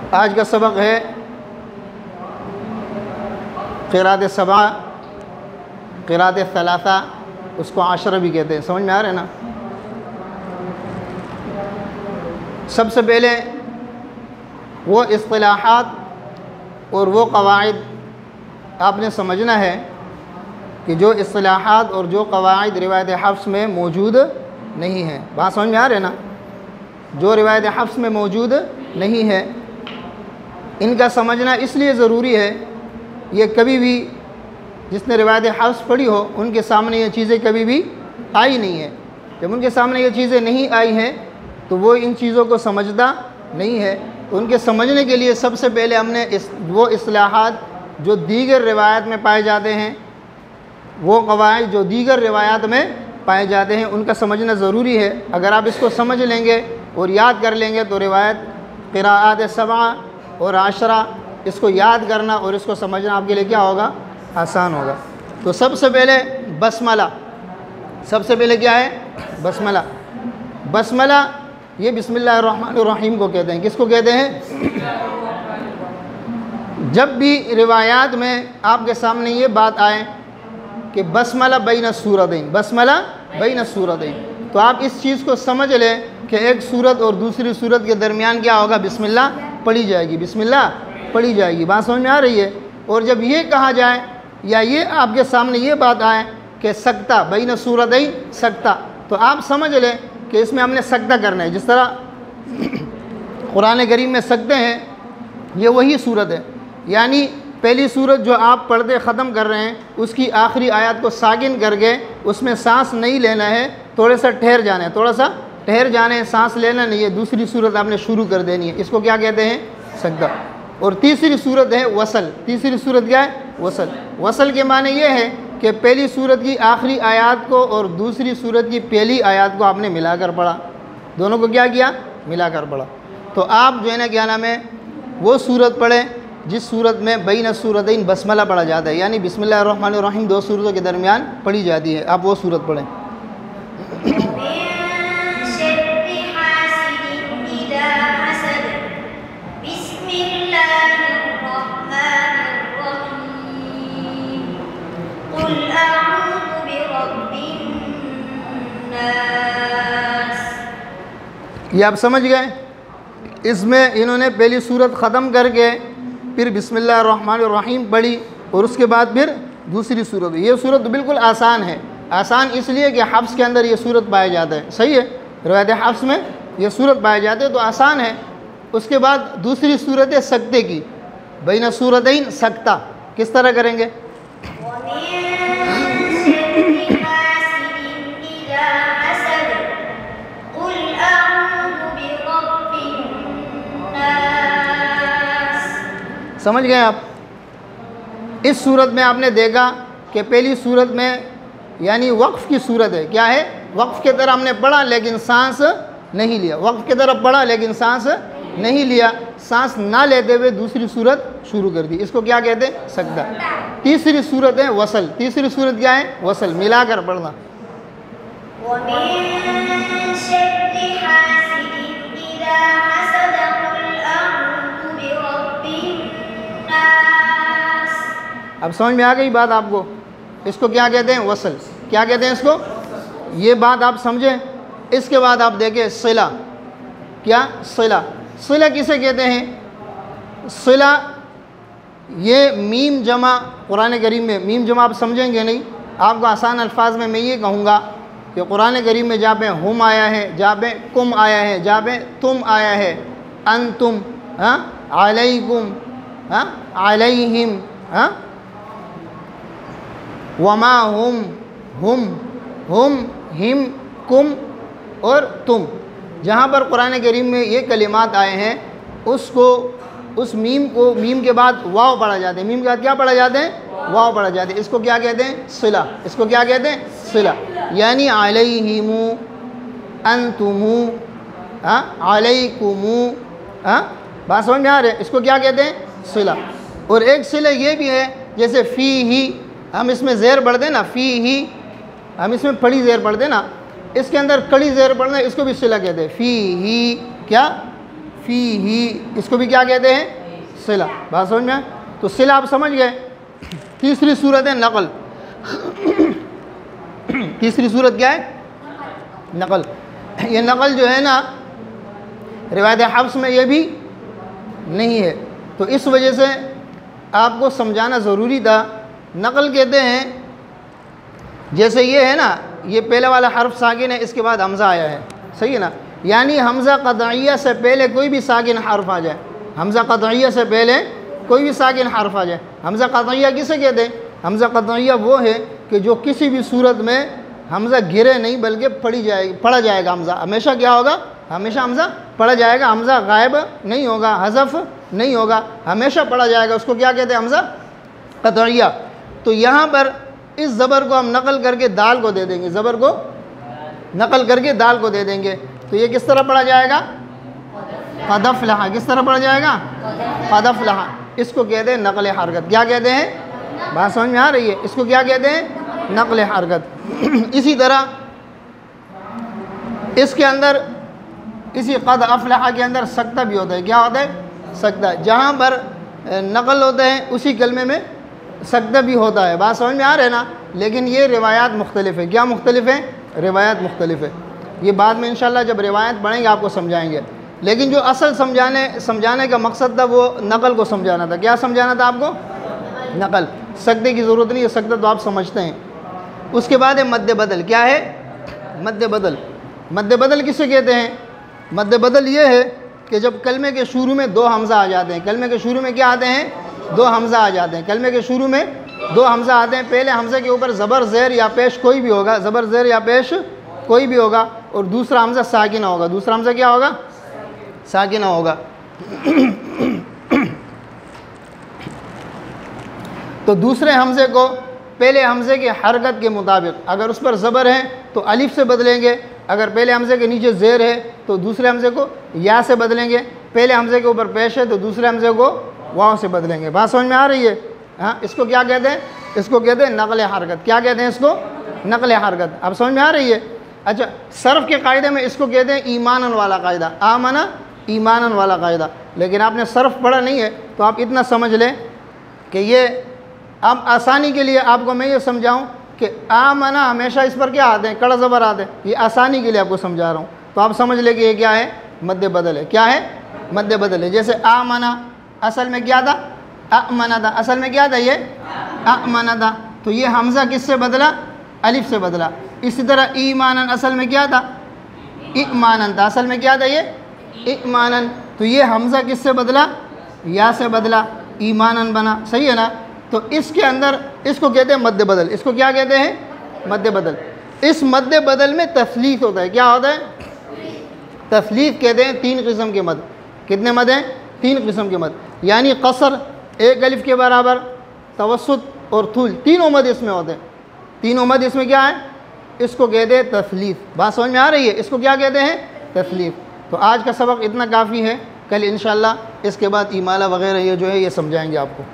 आज का सबक है क़िरात सबा, क़िरात सलासा, उसको आशरा भी कहते हैं। समझ में आ रहा है ना। सबसे पहले वो इस्तिलाहात और वो क़वाइद आपने समझना है कि जो इस्तिलाहात और जो क़वाइद रिवायत हफ्स में मौजूद नहीं है। बात समझ में आ रही है ना। जो रिवायत हफ्स में मौजूद नहीं है, इनका समझना इसलिए ज़रूरी है, ये कभी भी जिसने रिवायत हफ्स पढ़ी हो उनके सामने ये चीज़ें कभी भी आई नहीं है। जब उनके सामने ये चीज़ें नहीं आई हैं तो वो इन चीज़ों को समझता नहीं है। तो उनके समझने के लिए सबसे पहले हमने वो इस्तिलाहात जो दीगर रिवायात में पाए जाते हैं, वो क़वाइद जो दीगर रिवायात में पाए जाते हैं, उनका समझना ज़रूरी है। अगर आप इसको समझ लेंगे और याद कर लेंगे तो रिवायत क़िराअत सबा और आशरा, इसको याद करना और इसको समझना आपके लिए क्या होगा, आसान होगा। तो सबसे पहले बस्मला, सबसे पहले क्या है, बस्मला। बस्मला ये बिस्मिल्लाहिर्रहमानिर्रहीम को कहते हैं। किसको कहते हैं? जब भी रिवायात में आपके सामने ये बात आए कि बस्मला बैन सूरतैन, बस्मला बैन सूरतैन, तो आप इस चीज़ को समझ लें कि एक सूरत और दूसरी सूरत के दरमियान क्या होगा, बिस्मिल्लाह पढ़ी जाएगी, बिस्मिल्लाह पढ़ी जाएगी। बात समझ में आ रही है। और जब ये कहा जाए या ये आपके सामने ये बात आए कि सकता बैन सूरतैन सकता, तो आप समझ लें कि इसमें हमने सकता करना है। जिस तरह कुरान करीम में सकते हैं, ये वही सूरत है। यानी पहली सूरत जो आप पढ़ते ख़त्म कर रहे हैं, उसकी आखिरी आयत को साकिन करके उसमें सांस नहीं लेना है, थोड़ा सा ठहर जाना है, थोड़ा सा ठहर जाना है, सांस लेना नहीं है। दूसरी सूरत आपने शुरू कर देनी है। इसको क्या कहते हैं, सकता। और तीसरी सूरत है वसल। तीसरी सूरत क्या है, वसल। वसल के माने ये है कि पहली सूरत की आखिरी आयत को और दूसरी सूरत की पहली आयत को आपने मिलाकर पढ़ा, दोनों को क्या किया, मिलाकर पढ़ा। तो आप जो है ना क्या नाम है, वो सूरत पढ़ें जिस सूरत में बैन सूरतैन बस्मला पढ़ा जाता है, यानी बिस्मिल्लाहिर्रहमानिर्रहीम दो सूरतों के दरमियान पढ़ी जाती है। आप वो सूरत पढ़ें। ये आप समझ गए। इसमें इन्होंने पहली सूरत ख़त्म करके फिर बिस्मिल्लाहिर्रहमानिर्रहीम पढ़ी और उसके बाद फिर दूसरी सूरत। ये सूरत तो बिल्कुल आसान है। आसान इसलिए कि हफ्स के अंदर ये सूरत पाया जाता है। सही है, रिवायत हफ्स में ये सूरत पाए जाते हैं तो आसान है। उसके बाद दूसरी सूरत है सकते की, बैन सूरतैन सकता। किस तरह करेंगे, समझ गए आप। इस सूरत में आपने देखा कि पहली सूरत में यानी वक्फ़ की सूरत है। क्या है, वक्फ़ की तरह हमने पढ़ा लेकिन सांस नहीं लिया। वक्फ़ की तरह पढ़ा लेकिन सांस नहीं लिया। सांस ना लेते हुए दूसरी सूरत शुरू कर दी। इसको क्या कहते हैं, सकता। तीसरी सूरत है वसल। तीसरी सूरत क्या है, वसल, मिलाकर पढ़ना। अब समझ में आ गई बात आपको। इसको क्या कहते हैं, वसल। क्या कहते हैं इसको, ये बात आप समझें। इसके बाद आप देखें सिला। क्या, सिला। सिला किसे कहते हैं, सिला ये मीम जमा, कुरान करीम में मीम जमा आप समझेंगे नहीं। आपको आसान अल्फाज में मैं ये कहूँगा कि कुरान करीम में जहाँ पे हम आया है, जहाँ पे कुम आया है, जहाँ पे तुम आया है, अंतुम, अलैकुम, अलैहिम, वमा हुम, हम, हिम, कुम और तुम। जहाँ पर कुरान करीम में ये कलिमात आए हैं, उसको, उस मीम को, मीम के बाद वाव पढ़ा जाता है। मीम के बाद क्या पढ़ा जाते हैं, वाव पढ़ा जाते हैं। इसको क्या कहते हैं, सिला। इसको क्या कहते हैं, सिला। यानी अलैहिमु, अंतुमु, अलैकुमु। बात समझ में आ रही है। इसको क्या कहते हैं, सिला। और एक सिला ये भी है, जैसे फ़ी ही, हम इसमें ज़ेर पढ़ दें ना, फ़ी ही, हम इसमें फड़ी ज़ेर पढ़ दें ना, इसके अंदर कड़ी ज़ेर पढ़ना, इसको भी सिला कहते हैं। फ़ी ही क्या, फ़ी ही, इसको भी क्या कहते हैं? सिला। बात समझ में आए? तो सिला आप समझ गए। तीसरी सूरत है नकल। तीसरी सूरत क्या है? नकल। ये नकल जो है ना, रिवायत हफ्स में ये भी नहीं है, तो इस वजह से आपको समझाना ज़रूरी था। नकल कहते हैं, जैसे ये है ना, ये पहले वाला हर्फ साकिन है, इसके बाद हमज़ा आया है, सही है ना, यानी हमज़ा क़तइया से पहले कोई भी साकिन हर्फ आ जाए, हमज़ा क़तइया से पहले कोई भी साकिन हर्फ आ जाए। हमज़ा क़तइया किसे कहते हैं? हमज़ा क़तइया वो है कि जो किसी भी सूरत में हमज़ा गिरे नहीं बल्कि पढ़ा जाएगा। हमज़ा हमेशा क्या होगा? हमेशा हमज़ा पढ़ा जाएगा, हमज़ा गायब नहीं होगा, हज़फ नहीं होगा, हमेशा पढ़ा जाएगा। उसको क्या कहते हैं? हमज़ा क़तइया। तो यहाँ पर इस ज़बर को हम नकल करके दाल को दे देंगे, ज़बर को नकल करके दाल को दे देंगे, तो ये किस तरह पढ़ा जाएगा? क़द अफ़लह। किस तरह पढ़ा जाएगा? क़द अफ़लह। इसको कहते हैं नक़ल हरकत। क्या कहते हैं? बात समझ में आ रही है? इसको क्या कहते हैं? नक़ल हरकत। इसी तरह इसके अंदर, इसी क़द अफ़लह के अंदर सकता भी होता है। क्या होता है? सकता। जहाँ पर नक़ल होता है उसी कलमे में सकता भी होता है। बात समझ में आ रहा है ना? लेकिन ये रिवायात मुख्तलिफ़ है। क्या मुख्तलिफ़ है? रिवायात मुख्तलिफ़ है। ये बाद में इंशाअल्लाह जब रिवायत पढ़ेंगे आपको समझाएंगे। लेकिन जो असल समझाने का मकसद था वो नकल को समझाना था। क्या समझाना था आपको? नकल। सकते की ज़रूरत नहीं है, सकता तो आप समझते हैं। उसके बाद है मद्द बदल। क्या है? मद्द बदल। मद्द बदल किसे कहते हैं? मद्द बदल ये है कि जब कलमे के शुरू में दो हमज़ा आ जाते हैं। कलमे के शुरू में क्या आते हैं? दो हमज़ा आ जाते हैं। कलमे के शुरू में दो हमज़ा आते हैं। पहले हमज़े के ऊपर ज़बर ज़ेर या पेश कोई भी होगा, ज़बर ज़ेर या पेश कोई भी होगा, और दूसरा हमज़ा साकिना होगा। दूसरा हमज़ा क्या होगा? साकिना होगा। तो दूसरे हमज़े को पहले हमज़े के हरकत के मुताबिक, अगर उस पर ज़बर है तो अलिफ से बदलेंगे, अगर पहले हमज़े के नीचे ज़ेर है तो दूसरे हमज़े को या से बदलेंगे, पहले हमज़े के ऊपर पेश है तो दूसरे हमज़े को वाव से बदलेंगे। बात समझ में आ रही है? हाँ, इसको क्या कहते हैं? इसको कहते हैं नक़ल हरकत। क्या कहते हैं इसको? नक़ल हरकत। अब समझ में आ रही है? अच्छा, सर्फ़ के कायदे में इसको कहते हैं ईमानन वाला कायदा, आमना ईमानन वाला कायदा। लेकिन आपने सर्फ़ पढ़ा नहीं है तो आप इतना समझ लें कि ये, अब आसानी के लिए आपको मैं ये समझाऊं कि आमना हमेशा इस पर क्या आते हैं? कड़ा ज़बर आते हैं। ये आसानी के लिए आपको समझा रहा हूँ, तो आप समझ लें कि ये क्या है? मद्द बदल है। क्या है? मद्द बदल है। जैसे आमना असल में क्या था? अमना था। असल में क्या था? ये अमना था। तो ये हमज़ा किससे बदला? अलिफ से बदला। इसी तरह ईमानन असल में क्या था? ईमानन था। असल में क्या था? ये ईमानन। तो ये हमज़ा किससे बदला? या से बदला, ईमानन बना। सही है ना? तो इसके अंदर इसको कहते हैं मद्द बदल। इसको क्या कहते हैं? मद्द बदल। इस मद्द बदल में तस्लीफ होता है। क्या होता है? तस्लीफ कहते हैं। तीन किस्म के मद। कितने मद हैं? तीन किस्म के मद, यानी कसर एक अलिफ के बराबर, तवस्सुत और थूल, तीनों मद इसमें होते हैं। तीनों मद इसमें क्या है? इसको कहते हैं तस्लीफ। बात समझ में आ रही है? इसको क्या कहते हैं? तस्लीफ। तो आज का सबक इतना काफ़ी है। कल इंशाअल्लाह इसके बाद इमाला वगैरह ये जो है ये समझाएंगे आपको।